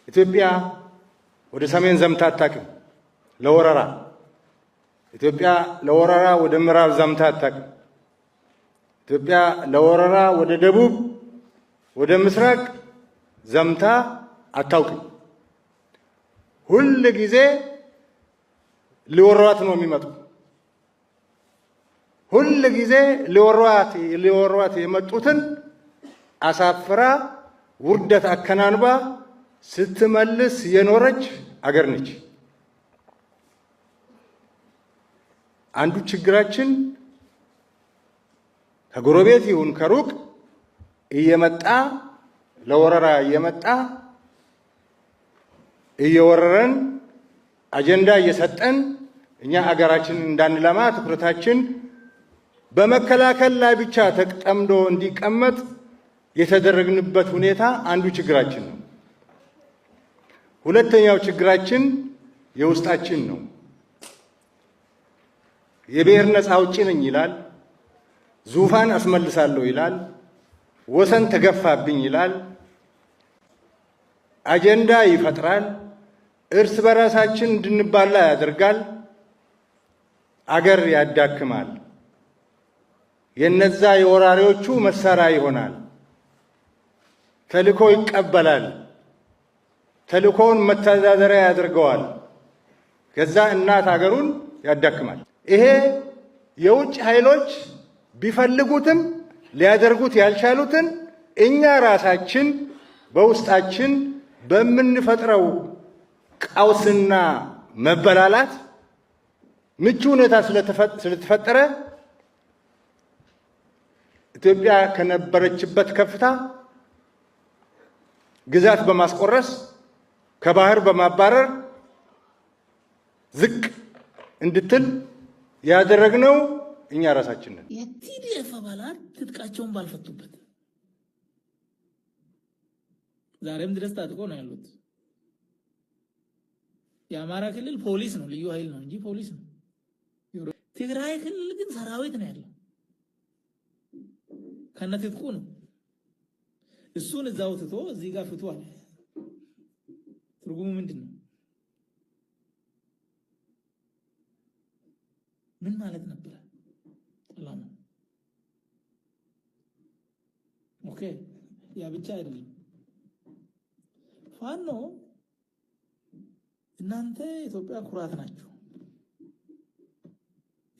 ኢትዮጵያ ወደ ሰሜን ዘምታ አታውቅም ለወረራ። ኢትዮጵያ ለወረራ ወደ ምዕራብ ዘምታ አታውቅም። ኢትዮጵያ ለወረራ ወደ ደቡብ ወደ ምስራቅ ዘምታ አታውቅም። ሁል ጊዜ ሊወሯት ነው የሚመጡ። ሁል ጊዜ ሊወሯት የመጡትን አሳፍራ ውርደት አከናንባ ስትመልስ የኖረች አገር ነች። አንዱ ችግራችን ከጎረቤት ይሁን ከሩቅ እየመጣ ለወረራ እየመጣ እየወረረን አጀንዳ እየሰጠን እኛ አገራችን እንዳንለማ ትኩረታችን በመከላከል ላይ ብቻ ተጠምዶ እንዲቀመጥ የተደረግንበት ሁኔታ አንዱ ችግራችን ነው። ሁለተኛው ችግራችን የውስጣችን ነው። የብሔር ነፃ አውጪ ነኝ ይላል፣ ዙፋን አስመልሳለሁ ይላል፣ ወሰን ተገፋብኝ ይላል፣ አጀንዳ ይፈጥራል፣ እርስ በራሳችን እንድንባላ ያደርጋል፣ አገር ያዳክማል፣ የነዛ የወራሪዎቹ መሳሪያ ይሆናል፣ ተልእኮ ይቀበላል፣ ተልእኮውን መተዳደሪያ ያደርገዋል፣ ከዛ እናት አገሩን ያዳክማል። ይሄ የውጭ ኃይሎች ቢፈልጉትም ሊያደርጉት ያልቻሉትን እኛ ራሳችን በውስጣችን በምንፈጥረው ቀውስና መበላላት ምቹ ሁኔታ ስለተፈጠረ ኢትዮጵያ ከነበረችበት ከፍታ ግዛት በማስቆረስ ከባህር በማባረር ዝቅ እንድትል ያደረግነው እኛ ራሳችን ነን። የቲዲኤፍ አባላት ትጥቃቸውን ባልፈቱበት ዛሬም ድረስ ታጥቆ ነው ያሉት። የአማራ ክልል ፖሊስ ነው፣ ልዩ ኃይል ነው እንጂ ፖሊስ ነው። ትግራይ ክልል ግን ሰራዊት ነው ያለው፣ ከነትጥቁ ነው። እሱን እዛው ትቶ እዚህ ጋር ፍቱ አለ። ትርጉሙ ምንድን ነው? ምን ማለት ነበር? ሰላም ኦኬ። ያ ብቻ አይደለም። ፋኖ እናንተ ኢትዮጵያ ኩራት ናችሁ፣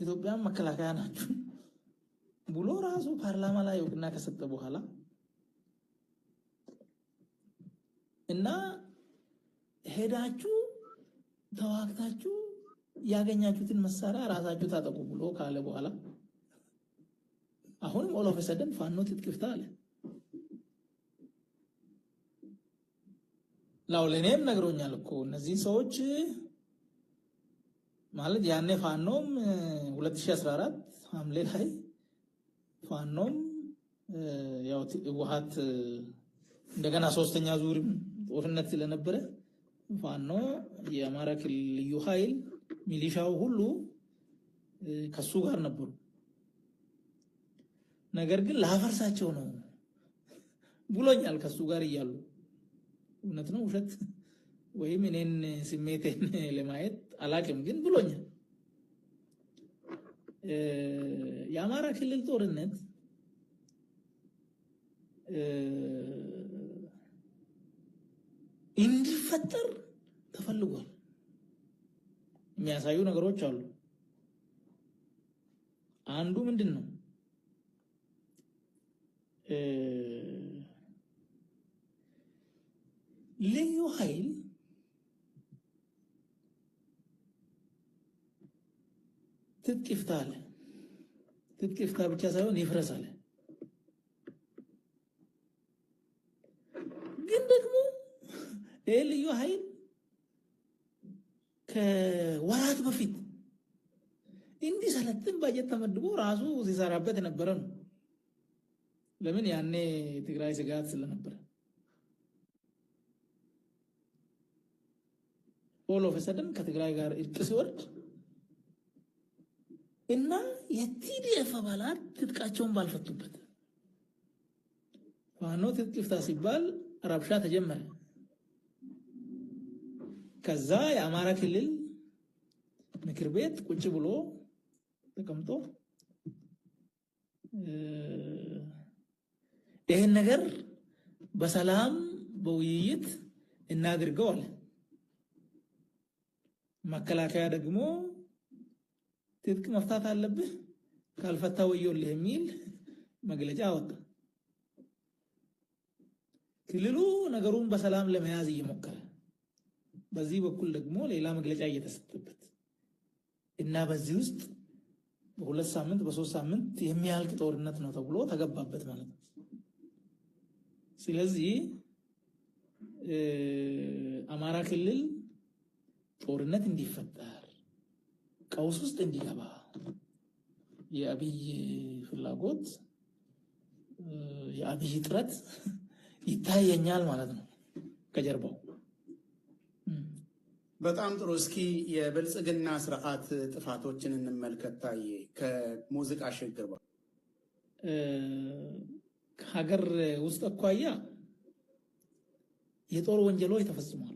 ኢትዮጵያን መከላከያ ናችሁ ብሎ ራሱ ፓርላማ ላይ እውቅና ከሰጠ በኋላ እና ሄዳችሁ ተዋግታችሁ ያገኛችሁትን መሳሪያ ራሳችሁ ታጠቁ ብሎ ካለ በኋላ አሁንም ኦል ኦፍ ሰደን ፋኖ ትጥቅ ይፍታ አለ። ለኔም ነግሮኛል እኮ እነዚህ ሰዎች ማለት ያኔ ፋኖም 2014 ሐምሌ ላይ ፋኖም ያው ህወሓት እንደገና ሶስተኛ ዙር ጦርነት ስለነበረ ፋኖ የአማራ ክልል ልዩ ኃይል ሚሊሻው ሁሉ ከሱ ጋር ነበሩ። ነገር ግን ላፈርሳቸው ነው ብሎኛል። ከሱ ጋር እያሉ እውነት ነው ውሸት ወይም እኔን ስሜቴን ለማየት አላቅም፣ ግን ብሎኛል። የአማራ ክልል ጦርነት እንዲፈጠር ተፈልጓል። የሚያሳዩ ነገሮች አሉ። አንዱ ምንድን ነው? ልዩ ኃይል ትጥቅ ይፍታ አለ። ትጥቅ ይፍታ ብቻ ሳይሆን ይፍረስ አለ። ግን ደግሞ ይህ ልዩ ኃይል ከወራት በፊት እንዲሰለጥን ባጀት ተመድቦ ራሱ ሲሰራበት የነበረ ነው። ለምን? ያኔ ትግራይ ስጋት ስለነበረ ኦል ኦፍ ሰደን ከትግራይ ጋር እርቅ ሲወርድ እና የቲዲኤፍ አባላት ትጥቃቸውን ባልፈቱበት ፋኖ ትጥቅ ይፍታ ሲባል ረብሻ ተጀመረ። ከዛ የአማራ ክልል ምክር ቤት ቁጭ ብሎ ተቀምጦ ይሄን ነገር በሰላም በውይይት እናድርገው አለ። መከላከያ ደግሞ ትጥቅ መፍታት አለብህ ካልፈታ ወዮልህ የሚል መግለጫ አወጣ። ክልሉ ነገሩን በሰላም ለመያዝ እየሞከረ በዚህ በኩል ደግሞ ሌላ መግለጫ እየተሰጠበት እና በዚህ ውስጥ በ2 ሳምንት በ3 ሳምንት የሚያልቅ ጦርነት ነው ተብሎ ተገባበት ማለት ነው። ስለዚህ አማራ ክልል ጦርነት እንዲፈጠር ቀውስ ውስጥ እንዲገባ የአብይ ፍላጎት የአብይ ጥረት ይታየኛል ማለት ነው ከጀርባው። በጣም ጥሩ። እስኪ የብልጽግና ስርዓት ጥፋቶችን እንመልከት። ታዬ ከሙዚቃ ሽግር ሀገር ውስጥ አኳያ የጦር ወንጀሎች ተፈጽሟል።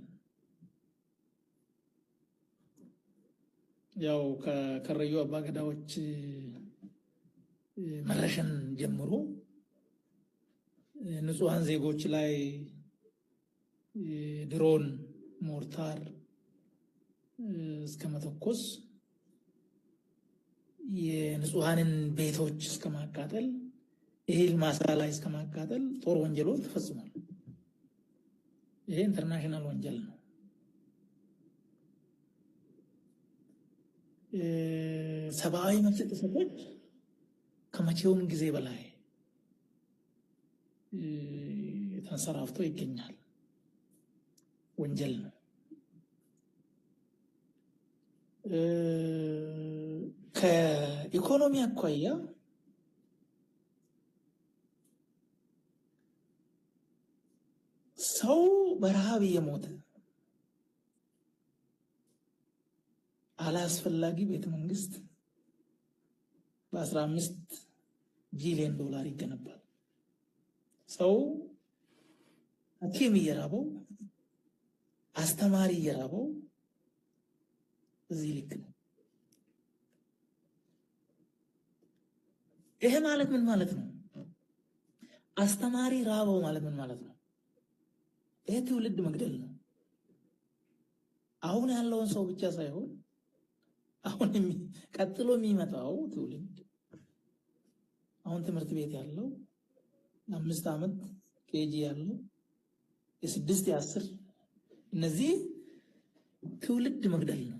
ያው ከከረዩ አባገዳዎች መረሸን ጀምሮ ንጹሃን ዜጎች ላይ ድሮን፣ ሞርታር እስከ መተኮስ የንጹሃንን ቤቶች እስከ ማቃጠል እህል ማሳ ላይ እስከ ማቃጠል ጦር ወንጀሎች ተፈጽሟል። ይሄ ኢንተርናሽናል ወንጀል ነው። ሰብአዊ መብት ጥሰቶች ከመቼውም ጊዜ በላይ ተንሰራፍቶ ይገኛል። ወንጀል ነው። ከኢኮኖሚ አኳያ ሰው በረሃብ እየሞተ አላስፈላጊ ቤተ መንግስት በ15 ቢሊዮን ዶላር ይገነባል። ሰው ሐኪም እየራበው አስተማሪ እየራበው እዚህ ልክ ነው። ይሄ ማለት ምን ማለት ነው? አስተማሪ ራበው ማለት ምን ማለት ነው? ይሄ ትውልድ መግደል ነው። አሁን ያለውን ሰው ብቻ ሳይሆን አሁን ቀጥሎ የሚመጣው ትውልድ አሁን ትምህርት ቤት ያለው 5 ዓመት ኬጂ ያለው የ6 የ10 እነዚህ ትውልድ መግደል ነው።